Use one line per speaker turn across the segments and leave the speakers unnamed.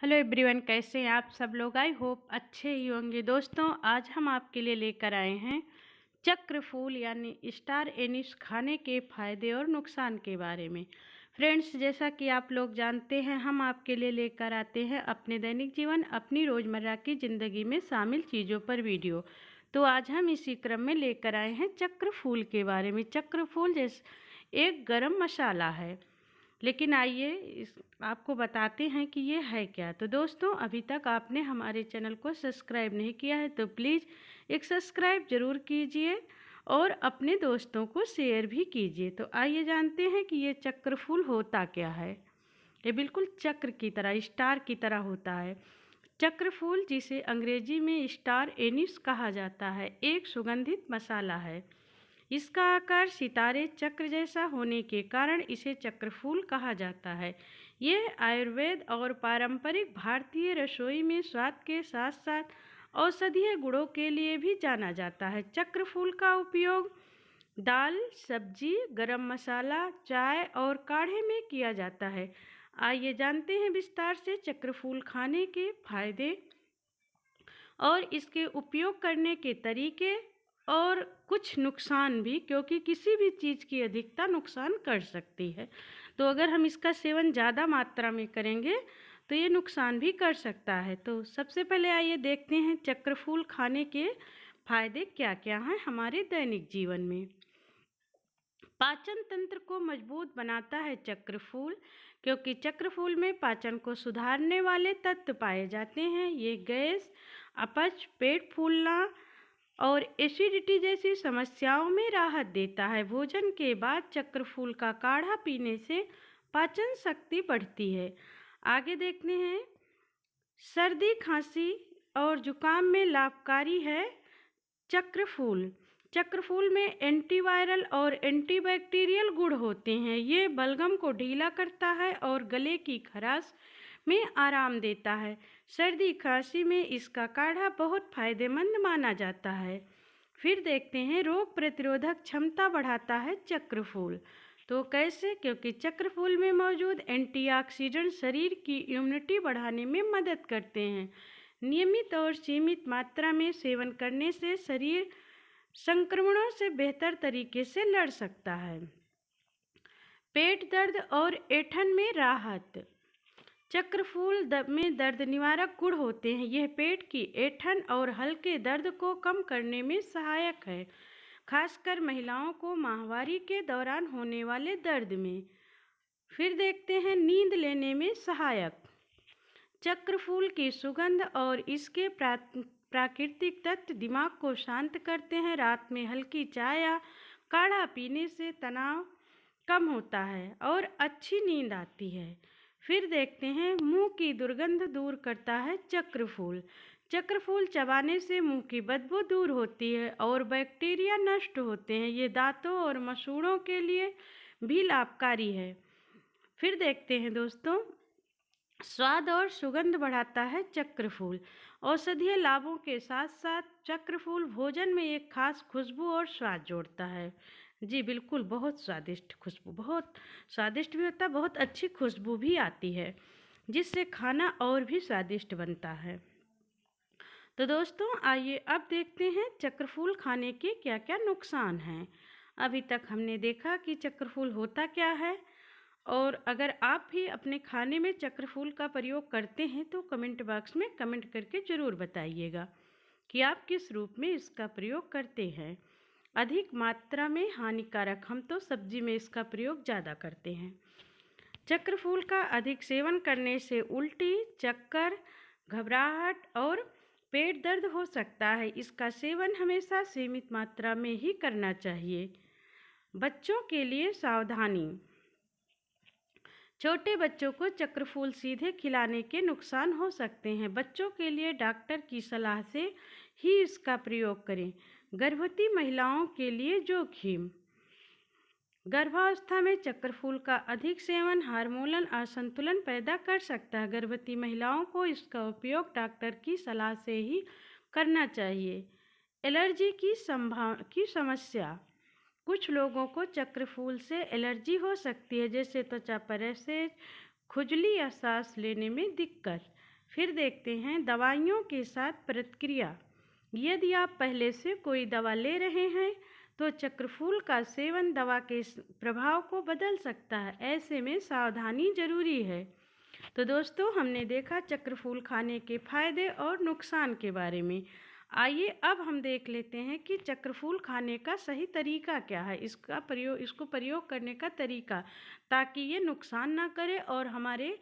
Hello everyone, कैसे हैं आप सब लोग। आई होप अच्छे ही होंगे। दोस्तों, आज हम आपके लिए लेकर आए हैं चक्र फूल यानी स्टार एनिस खाने के फायदे और नुकसान के बारे में। फ्रेंड्स, जैसा कि आप लोग जानते हैं, हम आपके लिए लेकर आते हैं अपने दैनिक जीवन, अपनी रोज़मर्रा की ज़िंदगी में शामिल चीज़ों पर वीडियो। तो आज हम इसी क्रम में लेकर आए हैं चक्र फूल के बारे में। चक्र फूल जैसे एक गरम मसाला है, लेकिन आइए आपको बताते हैं कि ये है क्या। तो दोस्तों, अभी तक आपने हमारे चैनल को सब्सक्राइब नहीं किया है तो प्लीज़ एक सब्सक्राइब ज़रूर कीजिए और अपने दोस्तों को शेयर भी कीजिए। तो आइए जानते हैं कि ये चक्र फूल होता क्या है। ये बिल्कुल चक्र की तरह, स्टार की तरह होता है। चक्र फूल, जिसे अंग्रेजी में स्टार एनिस कहा जाता है, एक सुगंधित मसाला है। इसका आकार सितारे चक्र जैसा होने के कारण इसे चक्रफूल कहा जाता है। यह आयुर्वेद और पारंपरिक भारतीय रसोई में स्वाद के साथ साथ औषधीय गुणों के लिए भी जाना जाता है। चक्रफूल का उपयोग दाल, सब्जी, गरम मसाला, चाय और काढ़े में किया जाता है। आइए जानते हैं विस्तार से चक्रफूल खाने के फायदे और इसके उपयोग करने के तरीके और कुछ नुकसान भी, क्योंकि किसी भी चीज़ की अधिकता नुकसान कर सकती है। तो अगर हम इसका सेवन ज़्यादा मात्रा में करेंगे तो ये नुकसान भी कर सकता है। तो सबसे पहले आइए देखते हैं चक्रफूल खाने के फायदे क्या क्या हैं हमारे दैनिक जीवन में। पाचन तंत्र को मजबूत बनाता है चक्रफूल, क्योंकि चक्रफूल में पाचन को सुधारने वाले तत्व पाए जाते हैं। ये गैस, अपच, पेट फूलना और एसिडिटी जैसी समस्याओं में राहत देता है। भोजन के बाद चक्रफूल का काढ़ा पीने से पाचन शक्ति बढ़ती है। आगे देखते हैं, सर्दी, खांसी और जुकाम में लाभकारी है चक्रफूल। चक्रफूल में एंटीवायरल और एंटीबैक्टीरियल गुण होते हैं। ये बलगम को ढीला करता है और गले की खराश में आराम देता है। सर्दी खांसी में इसका काढ़ा बहुत फायदेमंद माना जाता है। फिर देखते हैं, रोग प्रतिरोधक क्षमता बढ़ाता है चक्रफूल। तो कैसे? क्योंकि चक्रफूल में मौजूद एंटीऑक्सीडेंट शरीर की इम्यूनिटी बढ़ाने में मदद करते हैं। नियमित और सीमित मात्रा में सेवन करने से शरीर संक्रमणों से बेहतर तरीके से लड़ सकता है। पेट दर्द और ऐंठन में राहत। चक्रफूल में दर्द निवारक गुण होते हैं। यह पेट की ऐंठन और हल्के दर्द को कम करने में सहायक है, खासकर महिलाओं को माहवारी के दौरान होने वाले दर्द में। फिर देखते हैं, नींद लेने में सहायक। चक्रफूल की सुगंध और इसके प्राकृतिक तत्व दिमाग को शांत करते हैं। रात में हल्की चाय या काढ़ा पीने से तनाव कम होता है और अच्छी नींद आती है। फिर देखते हैं, मुंह की दुर्गंध दूर करता है चक्रफूल। चक्रफूल चबाने से मुंह की बदबू दूर होती है और बैक्टीरिया नष्ट होते हैं। ये दांतों और मसूड़ों के लिए भी लाभकारी है। फिर देखते हैं दोस्तों, स्वाद और सुगंध बढ़ाता है चक्रफूल। औषधीय लाभों के साथ साथ चक्रफूल भोजन में एक खास खुशबू और स्वाद जोड़ता है। जी बिल्कुल, बहुत स्वादिष्ट खुशबू, बहुत स्वादिष्ट भी होता है, बहुत अच्छी खुशबू भी आती है, जिससे खाना और भी स्वादिष्ट बनता है। तो दोस्तों, आइए अब देखते हैं चक्रफूल खाने के क्या क्या नुकसान हैं। अभी तक हमने देखा कि चक्रफूल होता क्या है, और अगर आप भी अपने खाने में चक्रफूल का प्रयोग करते हैं तो कमेंट बॉक्स में कमेंट करके ज़रूर बताइएगा कि आप किस रूप में इसका प्रयोग करते हैं। अधिक मात्रा में हानिकारक, हम तो सब्जी में इसका प्रयोग ज़्यादा करते हैं। चक्रफूल का अधिक सेवन करने से उल्टी, चक्कर, घबराहट और पेट दर्द हो सकता है। इसका सेवन हमेशा सीमित मात्रा में ही करना चाहिए। बच्चों के लिए सावधानी। छोटे बच्चों को चक्रफूल सीधे खिलाने के नुकसान हो सकते हैं। बच्चों के लिए डॉक्टर की सलाह से ही इसका प्रयोग करें। गर्भवती महिलाओं के लिए जोखिम। गर्भावस्था में चक्रफूल का अधिक सेवन हार्मोनल असंतुलन पैदा कर सकता है। गर्भवती महिलाओं को इसका उपयोग डॉक्टर की सलाह से ही करना चाहिए। एलर्जी की समस्या। कुछ लोगों को चक्रफूल से एलर्जी हो सकती है, जैसे त्वचा पर रैशेज, खुजली या सांस लेने में दिक्कत। फिर देखते हैं दवाइयों के साथ प्रतिक्रिया। यदि आप पहले से कोई दवा ले रहे हैं तो चक्रफूल का सेवन दवा के प्रभाव को बदल सकता है। ऐसे में सावधानी जरूरी है। तो दोस्तों, हमने देखा चक्रफूल खाने के फायदे और नुकसान के बारे में। आइए अब हम देख लेते हैं कि चक्रफूल खाने का सही तरीका क्या है, इसको प्रयोग करने का तरीका, ताकि ये नुकसान ना करे और हमारे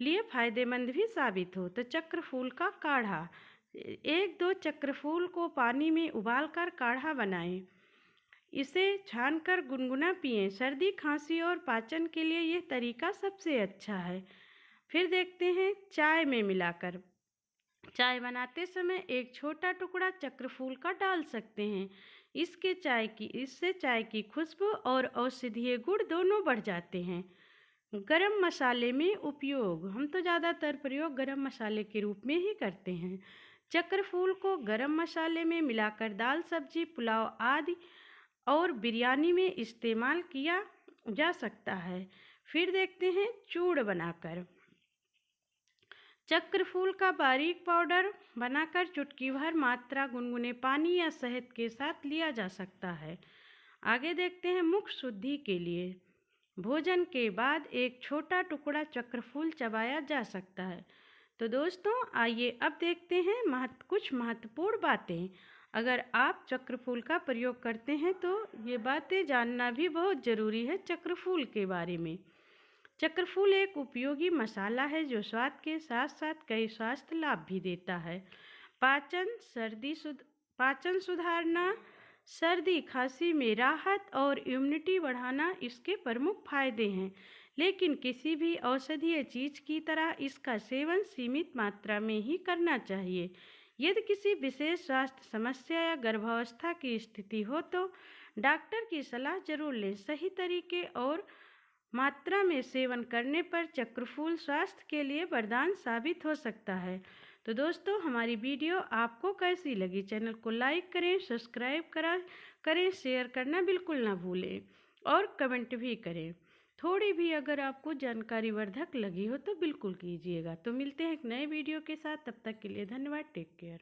लिए फायदेमंद भी साबित हो। तो चक्रफूल का काढ़ा। 1-2 चक्रफूल को पानी में उबालकर काढ़ा बनाएं। इसे छानकर गुनगुना पिएं। सर्दी, खांसी और पाचन के लिए यह तरीका सबसे अच्छा है। फिर देखते हैं चाय में मिलाकर। चाय बनाते समय एक छोटा टुकड़ा चक्रफूल का डाल सकते हैं। इससे चाय की खुशबू और औषधीय गुण दोनों बढ़ जाते हैं। गरम मसाले में उपयोग। हम तो ज़्यादातर प्रयोग गरम मसाले के रूप में ही करते हैं। चक्रफूल को गरम मसाले में मिलाकर दाल, सब्जी, पुलाव आदि और बिरयानी में इस्तेमाल किया जा सकता है। फिर देखते हैं चूर्ण बनाकर। चक्रफूल का बारीक पाउडर बनाकर चुटकी भर मात्रा गुनगुने पानी या शहद के साथ लिया जा सकता है। आगे देखते हैं मुख शुद्धि के लिए। भोजन के बाद एक छोटा टुकड़ा चक्रफूल चबाया जा सकता है। तो दोस्तों, आइए अब देखते हैं कुछ महत्वपूर्ण बातें। अगर आप चक्रफूल का प्रयोग करते हैं तो ये बातें जानना भी बहुत ज़रूरी है चक्रफूल के बारे में। चक्रफूल एक उपयोगी मसाला है जो स्वाद के साथ साथ कई स्वास्थ्य लाभ भी देता है। पाचन सुधारना, सर्दी खांसी में राहत और इम्यूनिटी बढ़ाना इसके प्रमुख फायदे हैं। लेकिन किसी भी औषधीय चीज़ की तरह इसका सेवन सीमित मात्रा में ही करना चाहिए। यदि किसी विशेष स्वास्थ्य समस्या या गर्भावस्था की स्थिति हो तो डॉक्टर की सलाह जरूर लें। सही तरीके और मात्रा में सेवन करने पर चक्रफूल स्वास्थ्य के लिए वरदान साबित हो सकता है। तो दोस्तों, हमारी वीडियो आपको कैसी लगी? चैनल को लाइक करें, सब्सक्राइब करें, शेयर करना बिल्कुल ना भूलें और कमेंट भी करें। थोड़ी भी अगर आपको जानकारी वर्धक लगी हो तो बिल्कुल कीजिएगा। तो मिलते हैं एक नए वीडियो के साथ। तब तक के लिए धन्यवाद। Take care.